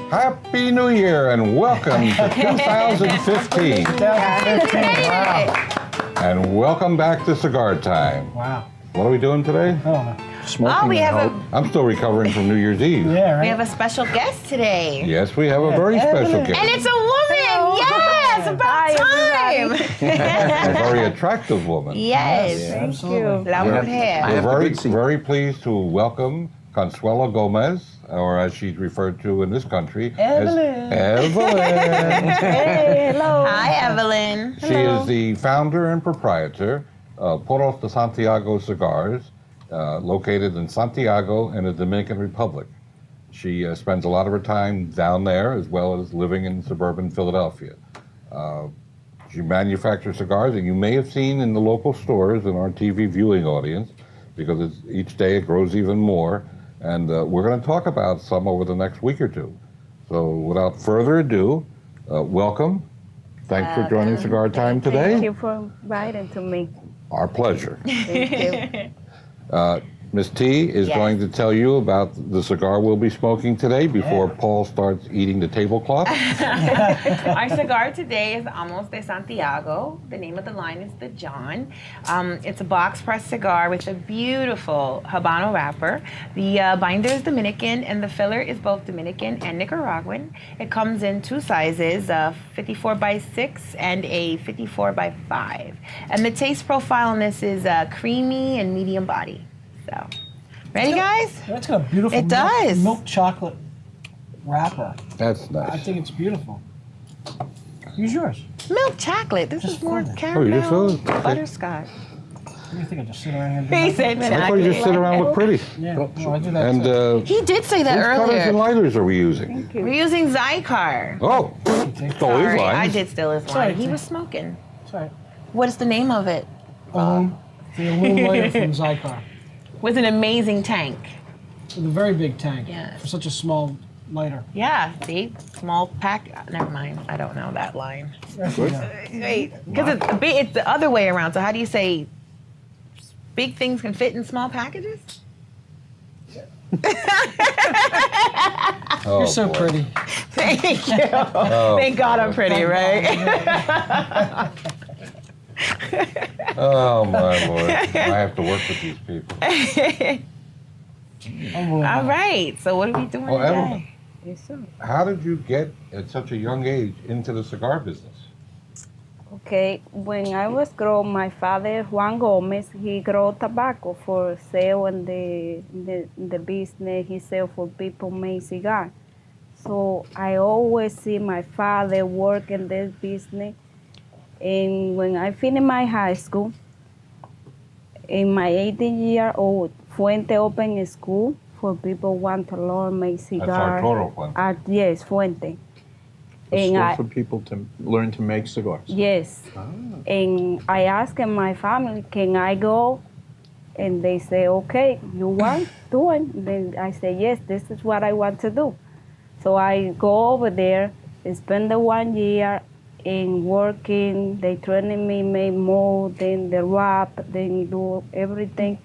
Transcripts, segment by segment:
Happy New Year and welcome to 2015. 2015, wow. And welcome back to Cigar Time. Wow. What are we doing today? Oh, Smoking. we have I'm still recovering from New Year's Eve. yeah, right. We have a special guest today. Yes, we have a very special guest. And it's a woman! Yes! About time! A very attractive woman. Yes. Absolutely. La mujer. We're very pleased to welcome Consuelo Gomez, or as she's referred to in this country, Evelyn. as Evelyn. Hey, hello. Hi, Evelyn. She is the founder and proprietor of Puros de Santiago Cigars, located in Santiago in the Dominican Republic. She spends a lot of her time down there as well as living in suburban Philadelphia. She manufactures cigars that you may have seen in the local stores in our TV viewing audience, because each day it grows even more. And we're going to talk about some over the next week or two. So without further ado, welcome. Thanks for joining Cigar Time today. Thank you for inviting to me. Our pleasure. Thank you. Ms. T is Yes. going to tell you about the cigar we'll be smoking today before Paul starts eating the tablecloth. Our cigar today is Amos De Santiago. The name of the line is the John. It's a box press cigar with a beautiful Habano wrapper. The binder is Dominican and the filler is both Dominican and Nicaraguan. It comes in two sizes, a 54 by 6 and a 54 by 5. And the taste profile on this is creamy and medium body. So, ready, guys? That's got a beautiful It does. milk chocolate wrapper. That's I nice. think it's beautiful. Use yours. Milk chocolate. This Just is more fun. Oh, you just caramel, said it? Okay. butterscotch. What do you think? I just sit around here and do He nothing? said I thought you just sit around and look pretty. Yeah, well, I do that And too. He did say that which cutters and earlier. lighters are we using? We're using Zycar. Oh, stole his Sorry, I lines. did steal his Sorry, line. He Tim. was smoking. Sorry. What is the name of it? The illuminator from Zycar. With an amazing tank. With a very big tank. Yes. For such a small lighter. Yeah, see? Small pack. Never mind. I don't know that line. Yeah. Wait, because it's the other way around. So how do you say big things can fit in small packages? Oh, You're so boy. pretty. Thank you. Oh, Thank God I'm pretty, right? Oh, my Lord. I have to work with these people. All right. So what are we doing Well, Evelyn, today? Yes, sir. how did you get at such a young age into the cigar business? Okay, when I was growing, my father, Juan Gomez, he grow tobacco for sale in the business. He sell for people make cigar. So I always see my father work in this business. And when I finished my high school, in my 18-year-old, Fuente opened a school for people who want to learn make cigar. That's Arturo Fuente. Yes, Fuente. A And school for people to learn to make cigars. Yes. And I asked my family, can I go? And they say, okay, you want to? And then I say, yes, this is what I want to do. So I go over there, spend the 1 year in working. They training me, make mold, then the wrap, then do everything.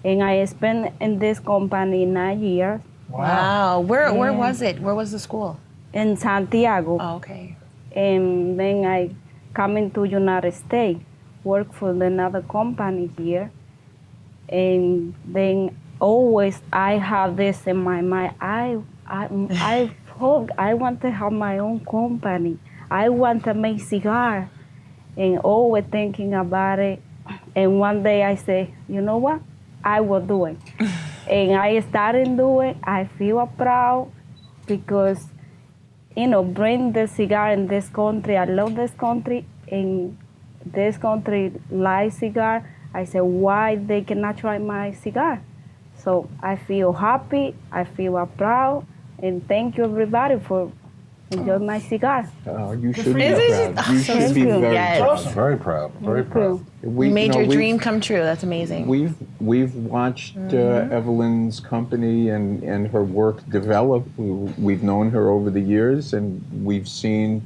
And I spent in this company 9 years Wow. Where was it? Where was the school? in Santiago. Oh, okay. And then I come into United States, work for another company here. And then always I have this in my mind. I hope I want to have my own company. I want to make cigar. And always thinking about it. And one day I say, you know what? I will do it. And I started doing. I feel proud because, you know, bring the cigar in this country. I love this country, and this country like cigar. I said, why they cannot try my cigar? So I feel happy. I feel proud, and thank you everybody for enjoying my cigar. You should be Isn't proud. You should Thank be you. very Yes. proud. Very proud. Very Thank proud. you. We You made your we've- dream come true. That's amazing. We've watched Evelyn's company and her work develop. We've known her over the years, and we've seen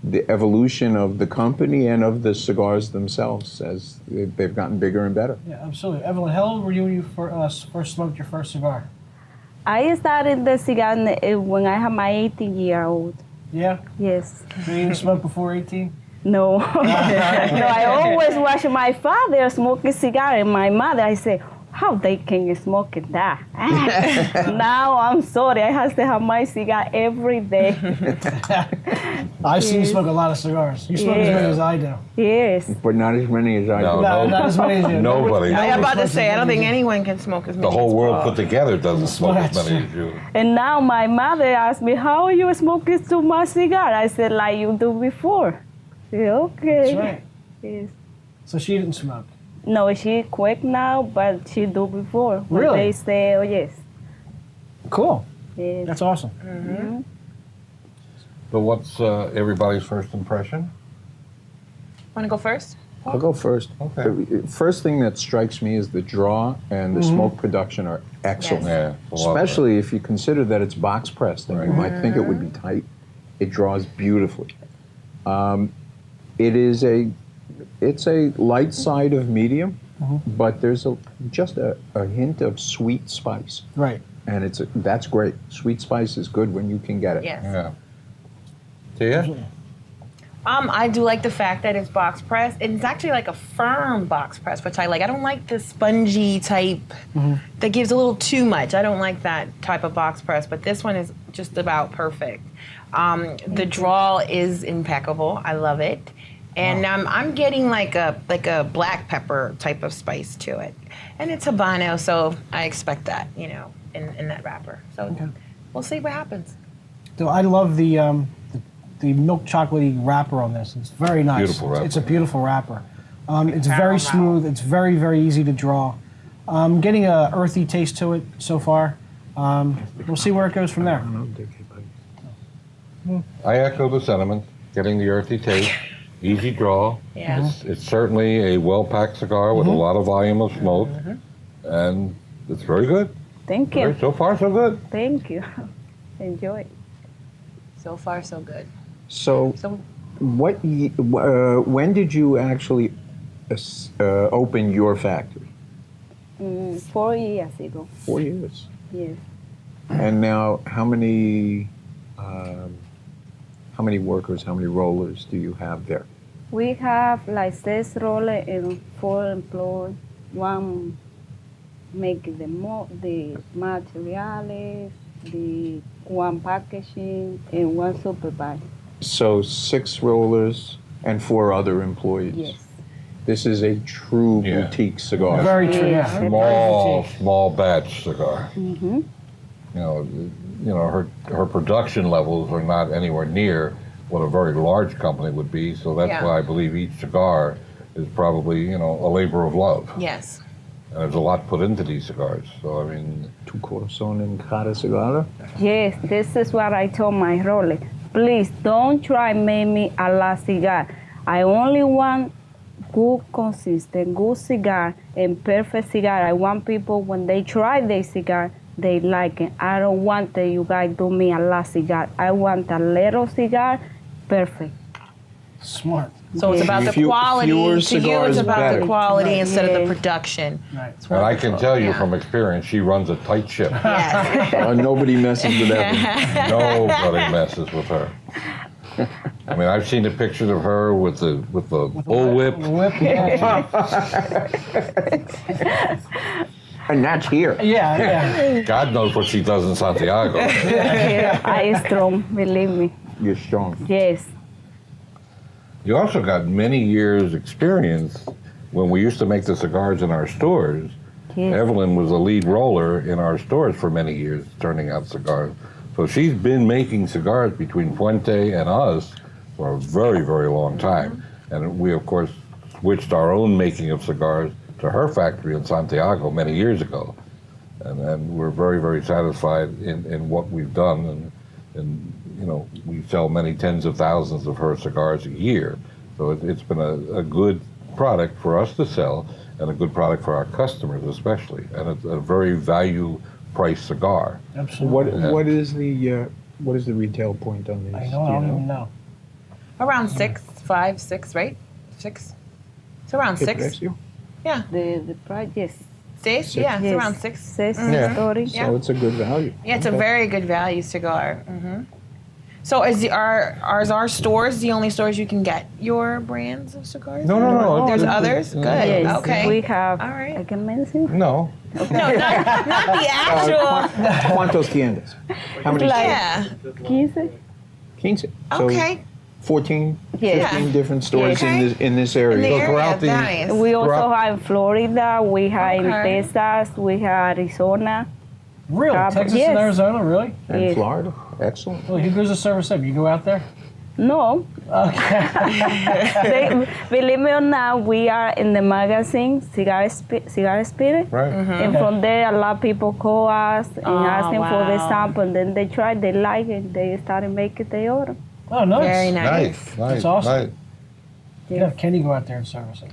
the evolution of the company and of the cigars themselves as they've gotten bigger and better. Yeah, absolutely. Evelyn, how old were you when you first smoked your first cigar? I started the cigar when I had my 18-year-old. Yeah? Yes. You didn't smoke before 18? No. No, I always watch my father smoke a cigar and my mother. I say, how they can smoke that? Now I'm sorry. I have to have my cigar every day. I've seen you smoke a lot of cigars. You smoke as many as I do. Yes. But not as many as I No, do. No, not as many as you. Nobody. I'm about to Nobody say, I don't think smokes anyone can smoke as many. The whole as world Paul. put together doesn't smoke as That's many as you. And now my mother asked me, how are you smoking too much cigar? I said, like you do before. She said, okay. That's right. Yes. So she didn't smoke. No, she quit now, but she do before. When Really? They say, oh yes. Cool. Yes. That's awesome. So what's everybody's first impression? Want to go first? I'll go first. Okay. The first thing that strikes me is the draw and the smoke production are excellent. Yeah, it's a lot of Especially if you consider that it's box pressed, and you might think it would be tight. It draws beautifully. It's a light side of medium, but there's just a hint of sweet spice, Right. and that's great. Sweet spice is good when you can get it. Yes. Yeah. Tia? I do like the fact that it's box press. And it's actually like a firm box press, which I like. I don't like the spongy type that gives a little too much. I don't like that type of box press, but this one is just about perfect. The draw is impeccable. I love it. And I'm getting like a black pepper type of spice to it. And it's Habano, so I expect that, in that wrapper. So we'll see what happens. So I love the milk chocolatey wrapper on this. It's very nice. Beautiful wrapper. It's a beautiful wrapper. It's Caramel very wrapper. smooth. It's very, very easy to draw. Getting a earthy taste to it so far. We'll see where it goes from there. I echo the sentiment. Getting the earthy taste, easy draw. Yeah. It's certainly a well-packed cigar with a lot of volume of smoke, and it's very good. Thank you. So far, so good. Thank you. Enjoy. So far, so good. So, So when did you actually open your factory? 4 years ago. 4 years. Yes. And now, how many workers, how many rollers do you have there? We have like 6 rollers and 4 employees. One make the materials, the one packaging, and one supervisor. So 6 rollers and 4 other employees. Yes. This is a true Yeah. boutique cigar. Very true. Yeah. Yeah. Small batch cigar. You know, her production levels are not anywhere near what a very large company would be. So that's Yeah. why I believe each cigar is probably, a labor of love. yes. And there's a lot put into these cigars. So I mean, Tu corazón en cada cigarra? Yes, this is what I told my roller. Please don't try make me a la cigar. I only want good, consistent, good cigar and perfect cigar. I want people when they try the cigar, they like it. I don't want that you guys do me a la cigar. I want a little cigar, perfect. Smart. So it's about the Fewer quality. To you, cigars, it's about better. the quality instead of the Yes. production. Right. and I can tell you Yeah. from experience, she runs a tight ship. Yes. Nobody messes with that. Nobody messes with her. I mean, I've seen the pictures of her with the bullwhip. Whip. Yeah. And that's here. Yeah. God knows what she does in Santiago. I strong, believe me. You're strong. Yes. You also got many years' experience when we used to make the cigars in our stores. Yes. Evelyn was a lead roller in our stores for many years, turning out cigars. So she's been making cigars between Fuente and us for a very, very long time. And we, of course, switched our own making of cigars to her factory in Santiago many years ago. And we're very, very satisfied in what we've done. And we sell many tens of thousands of her cigars a year. So it's been a good product for us to sell and a good product for our customers especially. And it's a very value-priced cigar. Absolutely. What is the retail point on these? I Do know. I you don't even know. Around 5, 6, right? 6. It's around ¿Qué 6. precio? Yeah. The price, yes, Six? Yeah, it's Yes, around six. 6:30. Yeah. So it's a good value. Yeah, it's a very good value cigar. So are our stores the only stores you can get your brands of cigars? No. There's others? Good. Yes, Okay. we have. All right. I can mention. No. No, not the actual. ¿Cuántos tiendas? How many? Yeah. 15. 15. So Okay. 14, Yes. 15 different stores Okay. in this area. In the area, throughout the- nice. We also Throughout- have in Florida. We have Okay. in Texas. We have Arizona. Really? Texas Yes. and Arizona, really? And Yes. Florida. Excellent. Well, who goes to Service Up? You go out there? No, believe me or not, we are in the magazine Cigar Spirit. Right. And from there, a lot of people call us and asking for the wow. sample. And then they try, they like it, they started making the order. Oh, nice. Very nice. Nice. That's awesome. Nice. You have Kenny go out there and service it.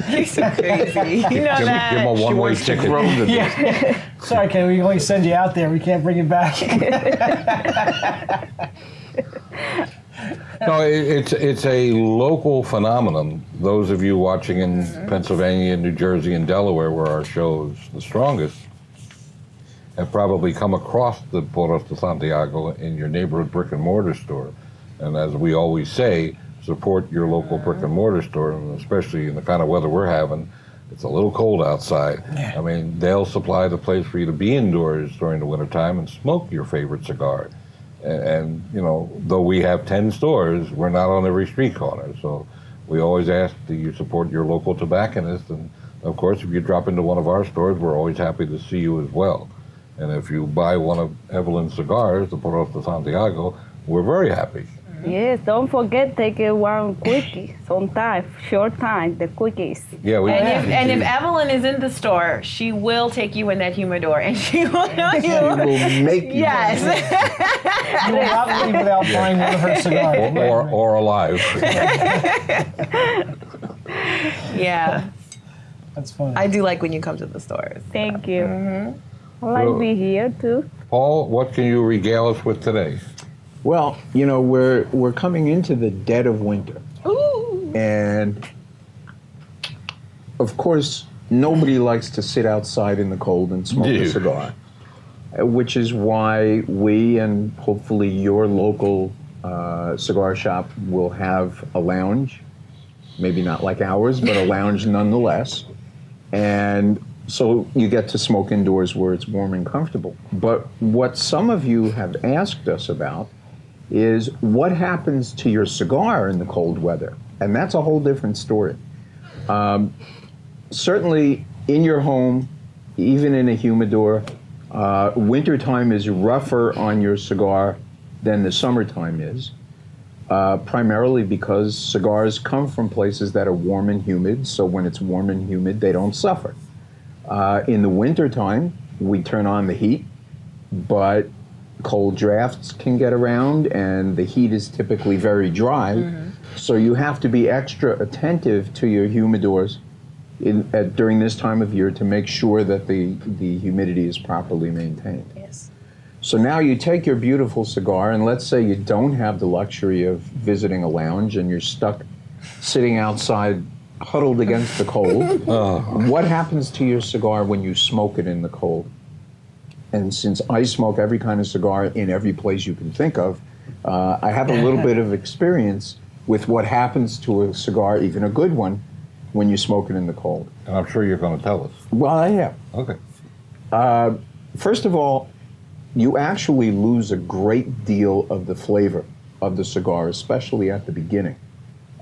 You're so crazy. You know Give that. him a She one-way wants to ticket. grow the business. Sorry, Kenny, we only send you out there. We can't bring you back. No, it's a local phenomenon. Those of you watching in Pennsylvania, New Jersey, and Delaware, where our show's the strongest, have probably come across the Puros de Santiago in your neighborhood brick and mortar store. And as we always say, support your local brick and mortar store, and especially in the kind of weather we're having. It's a little cold outside. I mean, they'll supply the place for you to be indoors during the wintertime and smoke your favorite cigar. And you know, though we have 10 stores, we're not on every street corner. So we always ask that you support your local tobacconist. And of course, if you drop into one of our stores, we're always happy to see you as well. And if you buy one of Evelyn's cigars, the Puros de Santiago, we're very happy. Yes, don't forget, take one quickie, sometime, short time, the quickies. Yeah, we And if Evelyn is in the store, she will take you in that humidor and she will know She you. will make you. Yes. You will not leave without buying one of her cigars. or alive. Yeah. That's funny. I do like when you come to the stores. Thank you. I like to be here too. Paul, what can you regale us with today? Well, you know, we're coming into the dead of winter. Ooh. And of course, nobody likes to sit outside in the cold and smoke Yeah. a cigar, which is why we and hopefully your local cigar shop will have a lounge, maybe not like ours, but a lounge nonetheless. And so you get to smoke indoors where it's warm and comfortable. But what some of you have asked us about is what happens to your cigar in the cold weather? And that's a whole different story. Certainly in your home, even in a humidor, wintertime is rougher on your cigar than the summertime is, primarily because cigars come from places that are warm and humid, so when it's warm and humid, they don't suffer. In the wintertime, we turn on the heat, but cold drafts can get around and the heat is typically very dry. So you have to be extra attentive to your humidors during this time of year to make sure that the humidity is properly maintained. Yes. So now you take your beautiful cigar and let's say you don't have the luxury of visiting a lounge and you're stuck sitting outside huddled against the cold. What happens to your cigar when you smoke it in the cold? And since I smoke every kind of cigar in every place you can think of, I have a little bit of experience with what happens to a cigar, even a good one, when you smoke it in the cold. And I'm sure you're going to tell us. Well, I have. Okay. First of all, you actually lose a great deal of the flavor of the cigar, especially at the beginning,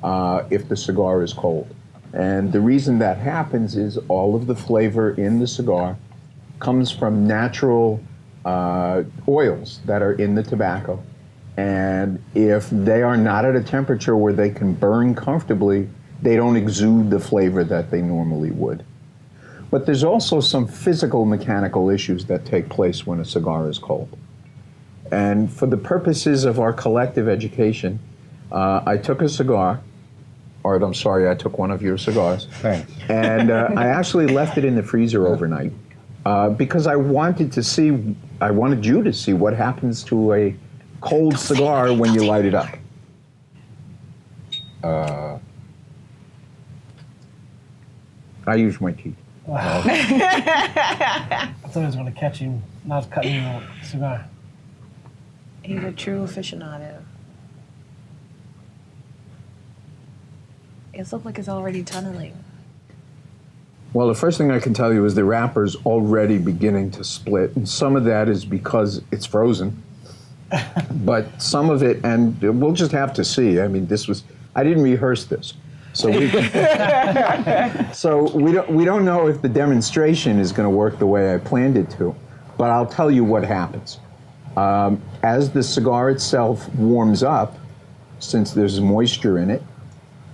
if the cigar is cold. And the reason that happens is all of the flavor in the cigar comes from natural oils that are in the tobacco. And if they are not at a temperature where they can burn comfortably, they don't exude the flavor that they normally would. But there's also some physical mechanical issues that take place when a cigar is cold. And for the purposes of our collective education, I took a cigar, or I'm sorry, I took one of your cigars. Thanks. And I actually left it in the freezer overnight because I wanted you to see what happens to a cold cigar when you light it up. I use my teeth. I thought I was going to catch him not cutting the cigar. He's a true aficionado. It looks like it's already tunneling. Well, the first thing I can tell you is the wrapper's already beginning to split, and some of that is because it's frozen. But some of it, and we'll just have to see. I mean, I didn't rehearse this. So we don't know if the demonstration is going to work the way I planned it to, but I'll tell you what happens. As the cigar itself warms up, since there's moisture in it,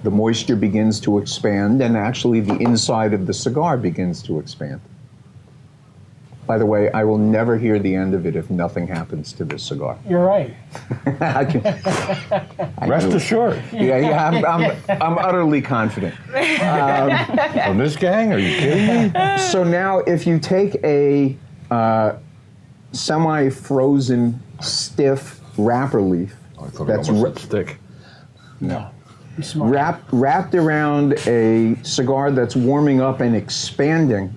the moisture begins to expand, and actually the inside of the cigar begins to expand. By the way, I will never hear the end of it if nothing happens to this cigar. You're right. Rest assured. I'm utterly confident. From this gang? Are you kidding me? So now, if you take a semi-frozen, stiff wrapper leaf I thought that's it almost said stick. No. Be smart. wrapped around a cigar that's warming up and expanding,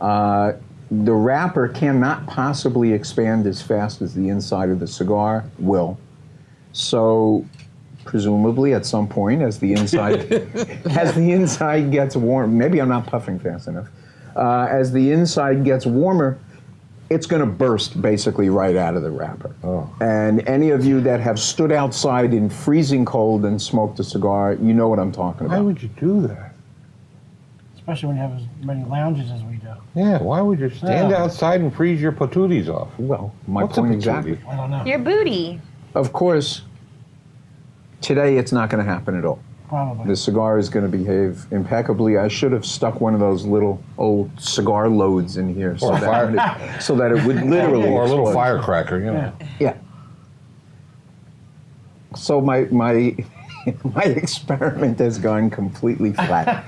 the wrapper cannot possibly expand as fast as the inside of the cigar will. So, presumably, at some point, as the inside gets warm, maybe I'm not puffing fast enough. As the inside gets warmer, it's going to burst basically right out of the wrapper. Oh. And any of you that have stood outside in freezing cold and smoked a cigar, you know what I'm talking Why about. would you do that? Especially when you have as many lounges as we do. Yeah, why would you stand Yeah. outside and freeze your patooties off? Well, my What's a point patootie? exactly. I don't know. Your booty. Of course, today it's not going to happen at all. Probably. The cigar is going to behave impeccably. I should have stuck one of those little old cigar loads in here so that it would literally Or a little explode. firecracker, you know. Yeah. So my my experiment has gone completely flat.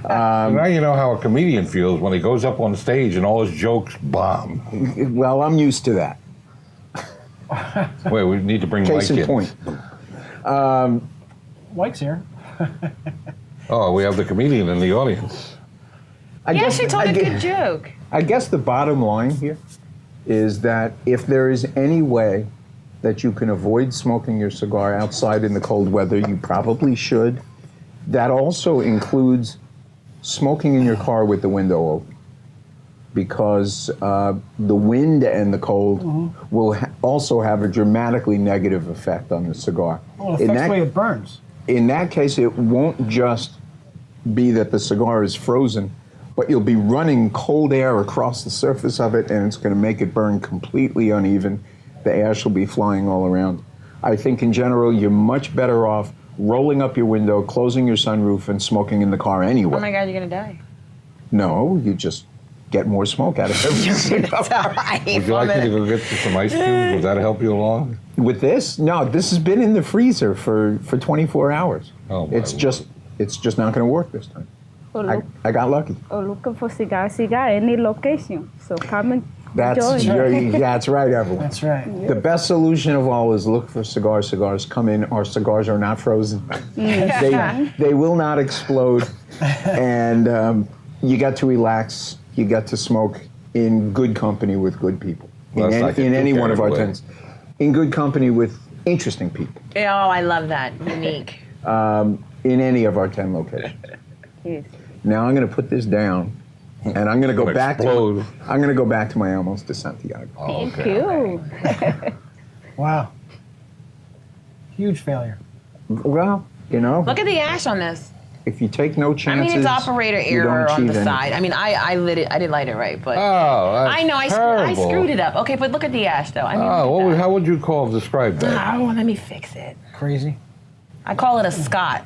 Now you know how a comedian feels when he goes up on stage and all his jokes bomb. Well, I'm used to that. Wait, we need to bring Mike Case in in. point. Mike's here. Oh, we have the comedian in the audience. I He guess- actually told I a gue- good joke. I guess the bottom line here is that if there is any way that you can avoid smoking your cigar outside in the cold weather, you probably should. That also includes smoking in your car with the window open, because the wind and the cold will also have a dramatically negative effect on the cigar. Well, it affects the way it burns. In that case, it won't just be that the cigar is frozen, but you'll be running cold air across the surface of it, and it's going to make it burn completely uneven. The ash will be flying all around. I think in general, you're much better off rolling up your window, closing your sunroof, and smoking in the car anyway. Oh my God, you're gonna die. No, you just get more smoke out of every cigar. Would you like me to go get you some ice cubes? Would that help you along? With this? No, this has been in the freezer for 24 hours. Oh, my it's just not going to work this time. Or, I got lucky. looking for cigar, any location. So come and That's right, Evelyn. That's right. The best solution of all is look for cigars. Cigars come in. Our cigars are not frozen. They will not explode. And you get to relax. You get to smoke in good company with good people. Well, In any one of our tents. In good company with interesting people. Oh, I love that. Unique. In any of our 10 locations. Yes. Now I'm going to put this down, and I'm going to go Gonna back. explode. I'm going to go back to my Amos De Santiago. Thank you. Wow. Huge failure. Well, you know, Look at the ash on this. if you take no I chances, mean, it's operator you don't error on the achieve side. I mean, I lit it. I did light it right, but Oh, that's I know I terrible. screwed it up. Okay, but look at the ash though. I mean, Oh, look at how would you describe that? that. Oh, let me fix it. Crazy. I call it a Scott.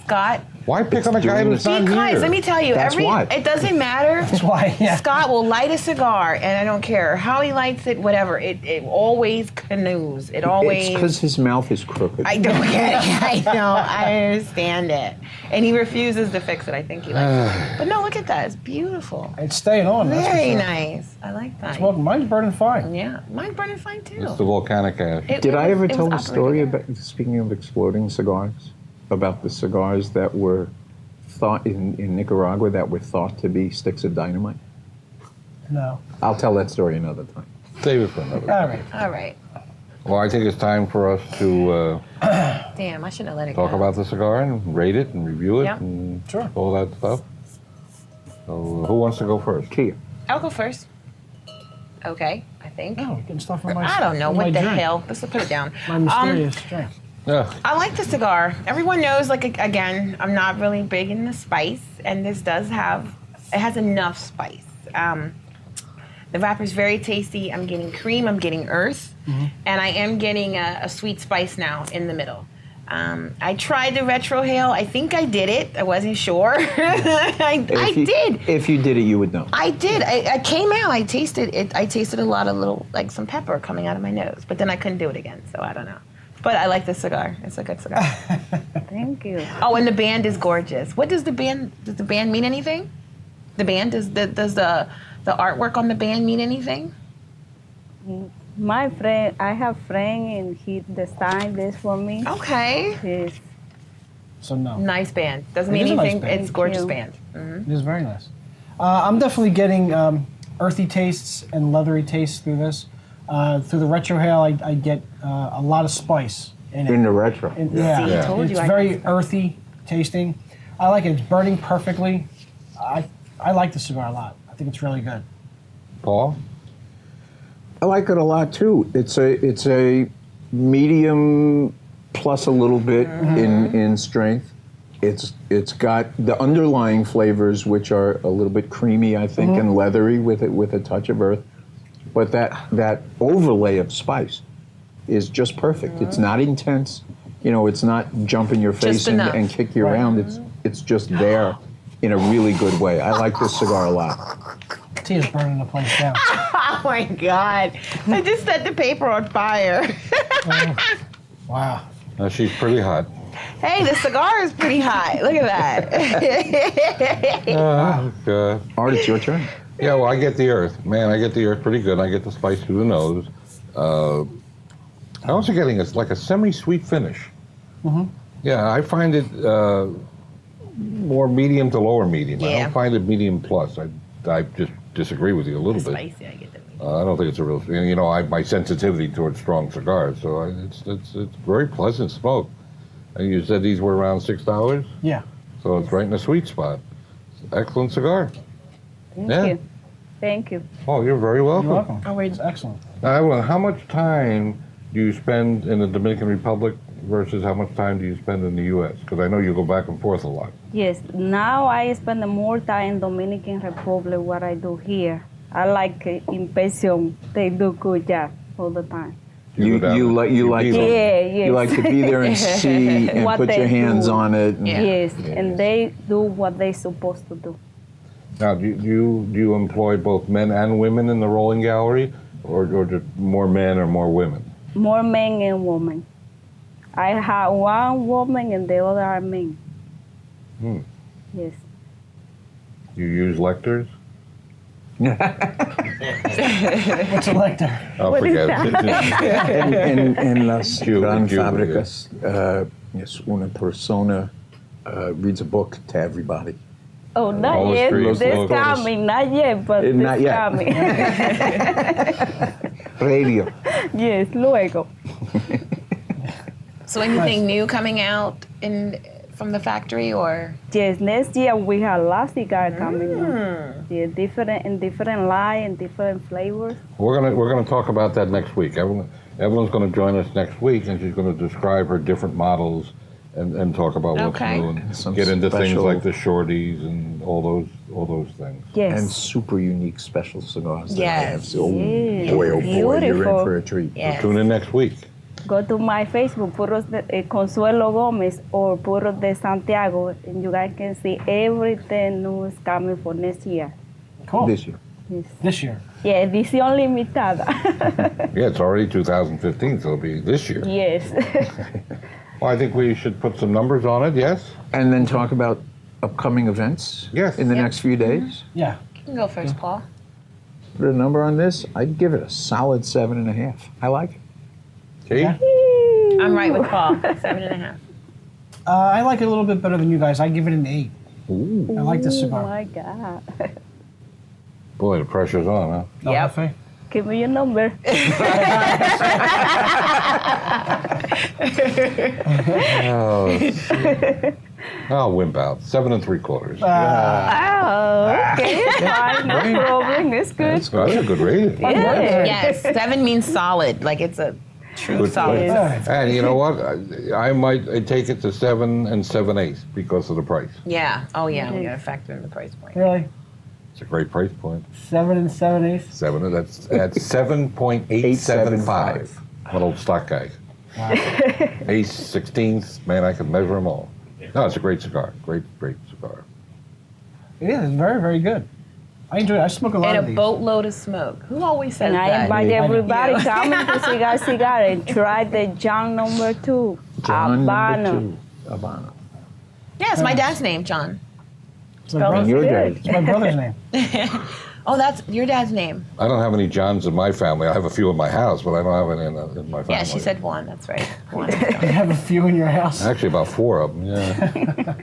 Scott. Why pick on a guy doing who's not Because here? let me tell you, That's why. it doesn't matter. That's why, yeah. Scott will light a cigar, and I don't care how he lights it, whatever. It always canoes. It always. It's because his mouth is crooked. I don't get it. I know. I understand it, and he refuses to fix it. I think he likes it. But no, look at that. It's beautiful. It's staying on. That's for Very sure. nice. I like that. Well, mine's burning fine. Yeah, mine's burning fine too. It's the volcanic ash. Did I ever it tell was the story operating. about, speaking of exploding cigars, about the cigars that were thought in Nicaragua that were thought to be sticks of dynamite? No. I'll tell that story another time. Save it for another. All right. All right. Well, I think it's time for us to Damn, I shouldn't have let it talk go. about the cigar and rate it and review it Yeah. and Sure. all that stuff. So, who wants to go first? Kia. I'll go first. Okay, I think. Oh, getting stuff from my. I don't know from what my the drink. hell. Let's put it down. My mysterious drink. Yeah. I like the cigar. Everyone knows, like, again, I'm not really big in the spice, and this does have, it has enough spice. The wrapper's very tasty. I'm getting cream, I'm getting earth, and I am getting a sweet spice now in the middle. I tried the retrohale. I think I did it. I wasn't sure. I did. If you did it, you would know. I did. I came out. I tasted it. I tasted a lot of little, like some pepper coming out of my nose, but then I couldn't do it again, so I don't know. But I like this cigar. It's a good cigar. Thank you. Oh, and the band is gorgeous. What does the band mean anything? The band does the artwork on the band mean anything? My friend, I have friend and he designed this for me. Okay. Yes. So no. Nice band. Doesn't It mean is a nice anything. band. It's gorgeous Thank band. It is very nice. I'm definitely getting earthy tastes and leathery tastes through this. Through the retrohale, I get a lot of spice in it. In the retro. Yeah, See, I told it's you I very got earthy tasting. I like it. It's burning perfectly. I like the cigar a lot. I think it's really good. Paul? I like it a lot too. It's a medium plus a little bit in strength. It's got the underlying flavors, which are a little bit creamy, I think, and leathery with a touch of earth. But that overlay of spice is just perfect. It's not intense. You know, it's not jump in your face enough. and kick you around. It's just there in a really good way. I like this cigar a lot. Tea is burning the place down. Oh my God! I just set the paper on fire. Wow. She's pretty hot. Hey, the cigar is pretty hot. Look at that. Art, it's your turn. Yeah, well, I get the earth. Man, I get the earth pretty good. I get the spice through the nose. I'm also getting like a semi-sweet finish. Yeah, I find it more medium to lower medium. I Yeah. don't find it medium plus. I just disagree with you a little bit. Spicy, I get that. I don't think it's a real. You know, my sensitivity towards strong cigars, so it's very pleasant smoke. And you said these were around $6, Yeah. so it's right in the sweet spot. Excellent cigar. Thank Yeah. you. Thank you. Oh, you're very welcome. You're welcome. Oh, wait. It's excellent. Now, Evelyn, how much time do you spend in the Dominican Republic versus how much time do you spend in the U.S.? Because I know you go back and forth a lot. Yes, now I spend more time in Dominican Republic what I do here. I like Impression. They do good job all the time. You like be there. Yeah, yes. You like to be there and see and What put your they hands do. on it. And, Yeah. Yes, and they do what they supposed to do. Now, do you employ both men and women in the rolling gallery, or just more men or more women? More men and women. I have one woman and the other are men. Yes. Do you use lectors? What's a lector? Oh, What is forget that? it. en las Cuba, gran Cuba, fábricas, yes, una persona reads a book to everybody. Oh, not All the yet. streets, This locals. coming, not yet, but this Not yet. coming. Radio. Yes, luego. So anything new coming out from the factory, or? Yes, next year we have last cigar coming. Yeah, different line and different flavors. We're gonna talk about that next week. Evelyn's going to join us next week, and she's going to describe her different models and talk about what's Okay. new and Some get into things special- like the shorties and all those things. Yes. And super unique special cigars that I Yes. have. So, Yes. boy, oh boy, you're in Beautiful. for a treat. Yes. Tune in next week. Go to my Facebook, Puros de Consuelo Gomez or Puros de Santiago, and you guys can see everything new is coming for next year. Cool. This year. Yes. This year. Yeah, edición limitada. Yeah, it's already 2015, so it'll be this year. Yes. Well, I think we should put some numbers on it. Yes. And then talk about upcoming events Yes. in the Yep. next few days. Yeah. You can go first, Paul. Put a number on this. I'd give it a solid 7.5. I like it. See? I'm right with Paul. 7.5. I like it a little bit better than you guys. I give it an 8. Ooh. I like this Oh cigar. my God. Boy, the pressure's on, huh? No, Yep. Jefe? Give me your number. I'll wimp out. 7 3/4. Oh, okay, it's fine. No Right. problem. It's good. That's a good rating. Yeah. Yes, 7 means solid. Like it's a true Good solid. place. Yeah. And you know what? I might take it to 7 7/8 because of the price. Yeah. Oh yeah, we gotta factor in the price point. Really? It's a great price point. 7 7/8? 7. That's 7.875. I'm an old stock guy. Wow. Ace, 16th, man, I can measure them all. No, it's a great cigar. Great cigar. It is. It's very, very good. I enjoy it. I smoke a lot And of a these. boatload of smoke. Who always says And I that? invite everybody You. coming to Cigar and try the John number 2. John Habano. number 2. Habano. Yes, my dad's name, John. It's my, brother, Your Good. dad. it's my brother's name. Oh, that's your dad's name. I don't have any Johns in my family. I have a few in my house, but I don't have any in my family. Yeah, she said one. That's right. One. You have a few in your house. Actually, about 4 of them, yeah.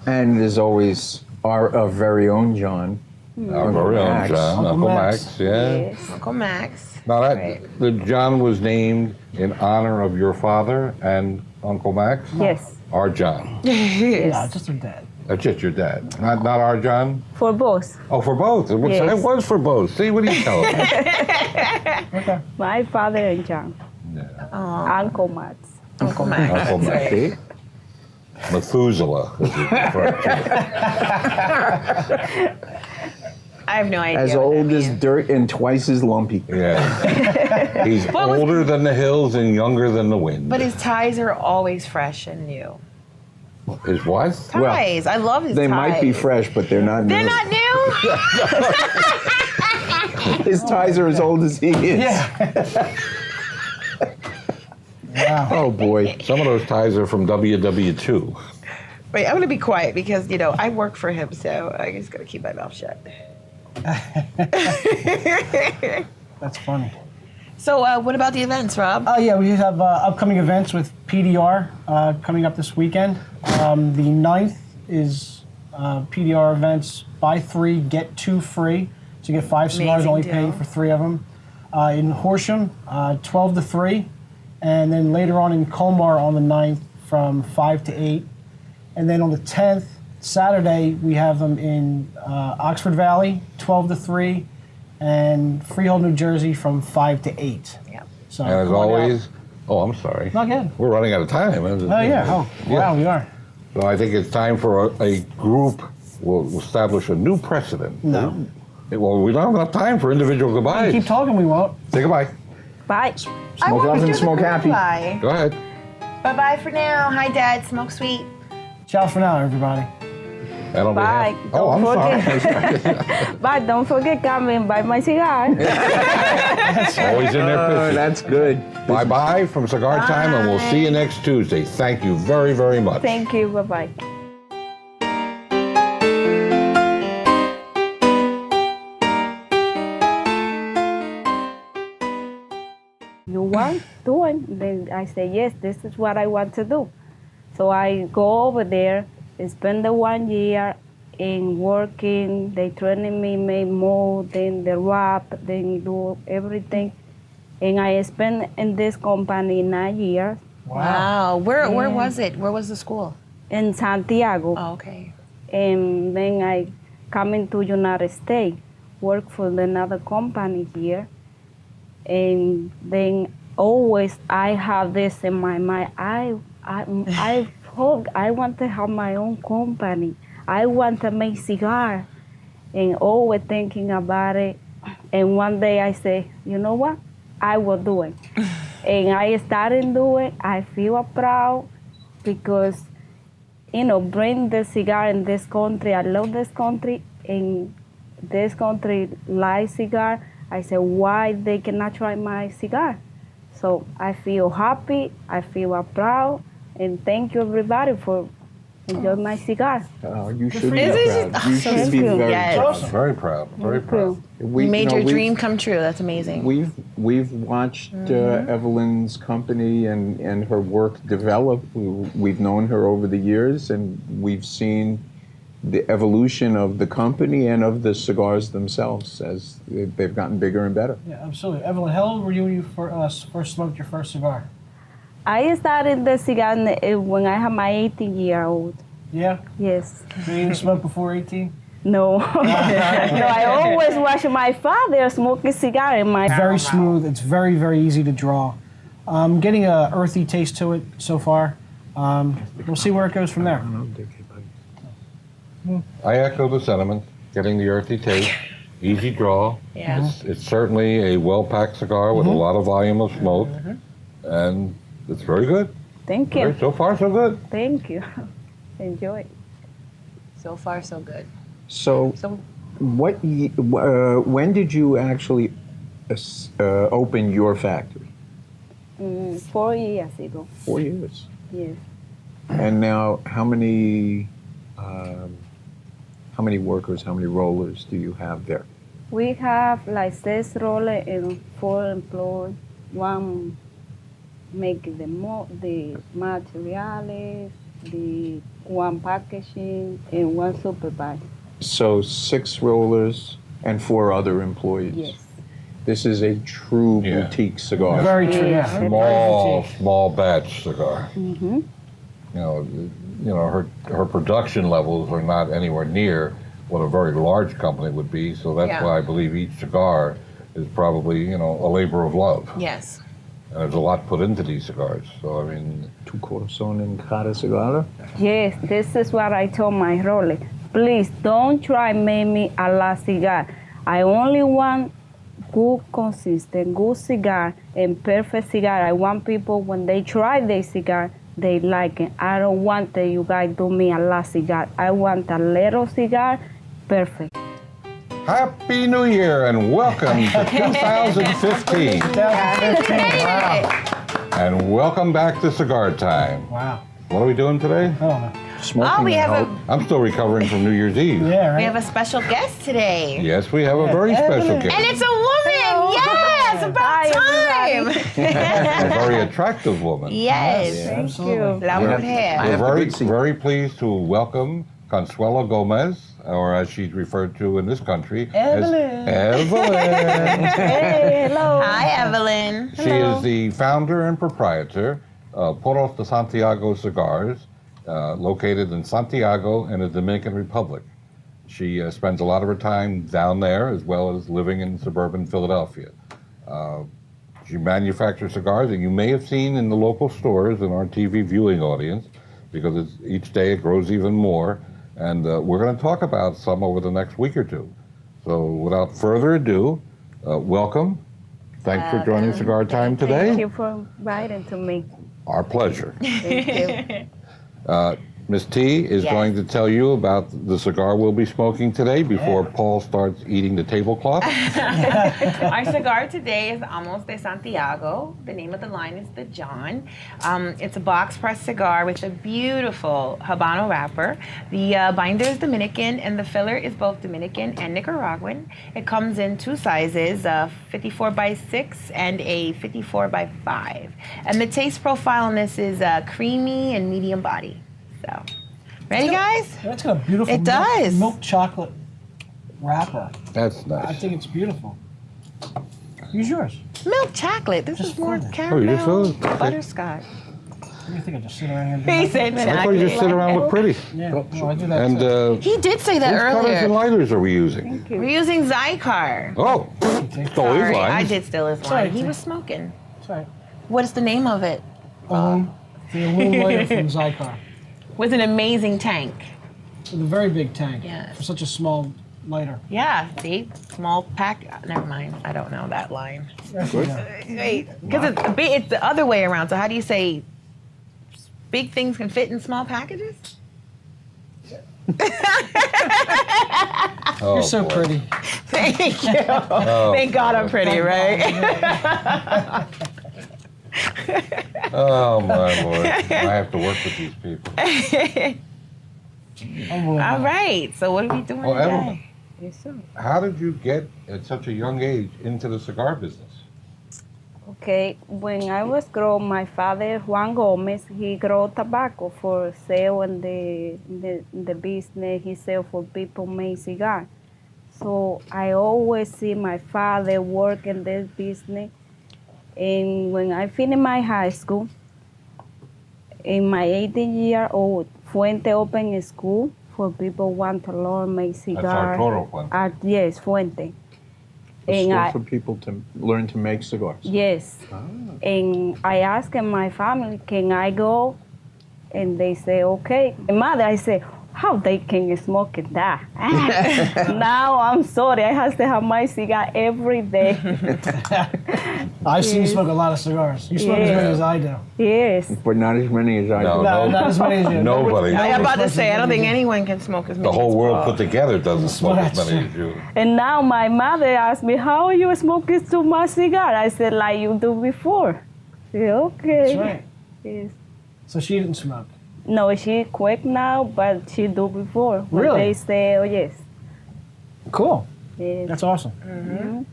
And there's always our very own John. Our very own Max. John, Uncle Uncle Max. Max, yeah. Yes. Uncle Max. Now, Right. the John was named in honor of your father and Uncle Max? Yes. Our John. Yeah, just her dad. That's just your dad. Not our John? For both. Oh, for both. It was, Yes. it was for both. See, what are you telling me? Okay. My father and John. Yeah. Uncle Max. Uncle Max. Uncle That's Max. right. See? Methuselah. Is he referred to. I have no idea. As what that old as means. dirt and twice as lumpy. Yeah. He's What was- older than the hills and younger than the wind. But his ties are always fresh and new. His what? Ties. I love his They ties. might be fresh, but they're not They're new. not new. His ties are as old as he is. Yeah. Wow. Oh boy. Some of those ties are from WW2. Wait, I'm gonna be quiet because I work for him, so I just gotta keep my mouth shut. That's funny. So, what about the events, Rob? Oh, yeah, we have upcoming events with PDR coming up this weekend. The 9th is PDR events, buy 3, get 2 free. So you get 5 cigars, Amazing only deal. paying for 3 of them. In Horsham, 12 to 3. And then later on in Colmar on the 9th from 5 to 8. And then on the 10th, Saturday, we have them in Oxford Valley, 12 to 3. And Freehold, New Jersey from 5 to 8. Yeah. So And as come on out. always, oh, I'm sorry. Not good. We're running out of time. Oh, yeah. Oh, wow, we are. So I think it's time for a group. We'll establish a new precedent. No. Well, we don't have enough time for individual goodbyes. Keep talking, we won't. Say goodbye. Bye. Smoke often, smoke happy. Bye. Go ahead. Bye for now. Hi, Dad. Smoke sweet. Ciao for now, everybody. And on Bye. behalf- Oh, I'm Don't sorry. But don't forget come and buy my cigar. Always in their Oh, picture. that's good. Bye-bye from Cigar Time, and we'll see you next Tuesday. Thank you very, very much. Thank you. Bye-bye. You want doing? Then I say, yes, this is what I want to do. So I go over there, spend the 1 year in working. They training me, make mold, then the wrap, then do everything. And I spent in this company 9 years Wow. Where Yeah. was it? Where was the school? in Santiago. Oh, okay. And then I come into United States, work for another company here. And then always I have this in my mind. I hope I want to have my own company. I want to make cigar, and always thinking about it. And one day I say, you know what? I will do it. And I started doing. I feel proud because, bring the cigar in this country. I love this country, and this country like cigar. I said, why they cannot try my cigar? So I feel happy, I feel proud, and thank you everybody for enjoying my cigar. Oh, you should be Isn't proud. it- You so should be cool. very Yes. proud. Very proud. Very proud. We You made your we've- dream come true. That's amazing. We've watched Evelyn's company and her work develop. We've known her over the years, and we've seen the evolution of the company and of the cigars themselves as they've gotten bigger and better. Yeah, absolutely. Evelyn, how old were you when you first smoked your first cigar? I started the cigar when I had my 18-year-old. Yeah? Yes. You didn't smoke before 18? No. No, I always watch my father smoke a cigar in my Very smooth. It's very, very easy to draw. Getting a earthy taste to it so far. We'll see where it goes from there. I echo the sentiment. Getting the earthy taste, easy draw. Yeah. It's certainly a well-packed cigar with a lot of volume of smoke, and it's very good. Thank you. So far, so good. Thank you. Enjoy. So far, so good. So, So when did you actually open your factory? 4 years ago. 4 years. Yes. And now, how many workers, how many rollers do you have there? We have like 6 rollers and 4 employees. One make the materials, the one packaging, and one supervisor. So 6 rollers and 4 other employees. Yes. This is a true Yeah. boutique cigar. Very true, yeah. Small batch cigar. Mm-hmm. Her production levels are not anywhere near what a very large company would be. So that's Yeah. why I believe each cigar is probably a labor of love. yes. And there's a lot put into these cigars. So I mean, Tu corazón en cada cigar. Yes, this is what I told my roller. Please don't try make me a la cigar. I only want good, consistent, good cigar and perfect cigar. I want people when they try the cigar, they like it. I don't want that you guys do me a la cigar. I want a little cigar, perfect. Happy New Year and welcome to 2015. 2015, wow. And welcome back to Cigar Time. Wow. What are we doing today? I don't know. Smoking. We I have hope. I'm still recovering from New Year's Eve. Yeah, right? We have a special guest today. Yes, we have a very special guest. And it's a woman. Yes, about Hi, time. A very attractive woman. Yes. Thank you. La Yeah. mujer. I have We're the very, big seat. very pleased to welcome Consuelo Gomez, or as she's referred to in this country, Evelyn. as Evelyn. Hey, hello. Hi, Evelyn. She is the founder and proprietor of Puros de Santiago Cigars, located in Santiago in the Dominican Republic. She spends a lot of her time down there as well as living in suburban Philadelphia. She manufactures cigars that you may have seen in the local stores in our TV viewing audience, because each day it grows even more. And we're going to talk about some over the next week or two. So without further ado, welcome. Thanks for joining Cigar Time today. Thank you for inviting to me. Our pleasure. Thank you. Ms. T is Yes. going to tell you about the cigar we'll be smoking today before Paul starts eating the tablecloth. Our cigar today is Amos De Santiago. The name of the line is the John. It's a box press cigar with a beautiful Habano wrapper. The binder is Dominican and the filler is both Dominican and Nicaraguan. It comes in 2 sizes, a 54 by 6 and a 54 by 5. And the taste profile on this is creamy and medium body. So, ready, guys? That's got a beautiful It does. milk chocolate wrapper. That's I nice. think it's beautiful. Use yours. Milk chocolate. This Just is more fun. Oh, you just caramel, filled it? butterscotch. What do you think? I just sit around here and do He nothing? said I thought you just sit around and look pretty. Yeah, well, I do that And too. He did say that which cutters and earlier. lighters are we using? We're using Zycar. Oh, stole his Sorry, I lines. did steal his Sorry, line. He T. was smoking. Sorry. What is the name of it? The illuminator from Zycar. With an amazing tank. With a very big tank. Yes. For such a small lighter. Yeah, see? Small pack. Never mind. I don't know that line. Yeah. Wait, because it's the other way around. So how do you say big things can fit in small packages? Oh, You're so boy. pretty. Thank you. Oh, Thank God I'm pretty, right? Oh, my Lord. I have to work with these people. Unbelievable. All right. So what are we doing Well, Evelyn, today? Yes, sir. how did you get at such a young age into the cigar business? Okay, when I was growing, my father Juan Gomez, he grow tobacco for sale in the business. He sell for people make cigar. So I always see my father work in this business. And when I finished my high school, in my 18-year-old, Fuente opened a school for people who want to learn make cigar. That's Arturo Fuente. Yes, Fuente. A school for people to learn to make cigars. Yes. And I asked my family, can I go? And they say, okay. My mother, I say, how they can smoke that? Now I'm sorry, I have to have my cigar every day. I've seen you smoke a lot of cigars. You smoke as many as I do. Yes. But not as many as I No, do. No, not as many as you. Nobody. I'm about to smokes say, I as don't many think as you. anyone can smoke as many. The whole as world Paul. put together doesn't smoke as That's many as you. And now my mother asked me, how are you smoking too much cigar? I said, like you do before. She said, okay. That's right. Yes. So she didn't smoke. No, she quit now, but she do before. When Really? They say, oh yes. Cool. Yes. That's awesome.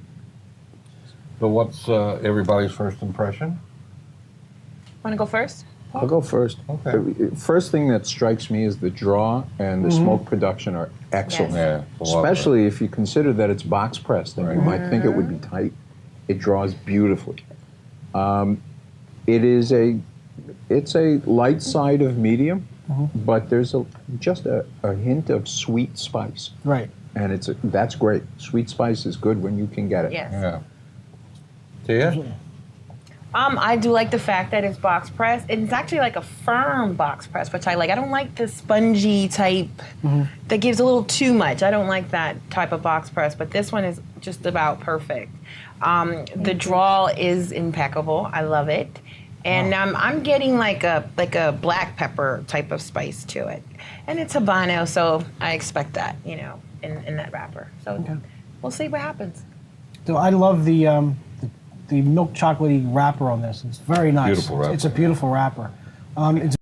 So what's everybody's first impression? Want to go first? I'll go first. Okay. First thing that strikes me is the draw and the smoke production are excellent. Yeah, it's a lot of Especially if you consider that it's box pressed and you might think it would be tight. It draws beautifully. It's a light side of medium, but there's just a hint of sweet spice. Right. And that's great. Sweet spice is good when you can get it. Yes. Yeah. Tia? I do like the fact that it's box pressed. It's actually like a firm box press, which I like. I don't like the spongy type that gives a little too much. I don't like that type of box press, but this one is just about perfect. The draw is impeccable. I love it. And I'm getting like a black pepper type of spice to it. And it's Habano, so I expect that, in that wrapper. So we'll see what happens. So I love the milk chocolatey wrapper on this. It's very nice. Beautiful wrapper. It's a beautiful wrapper. It's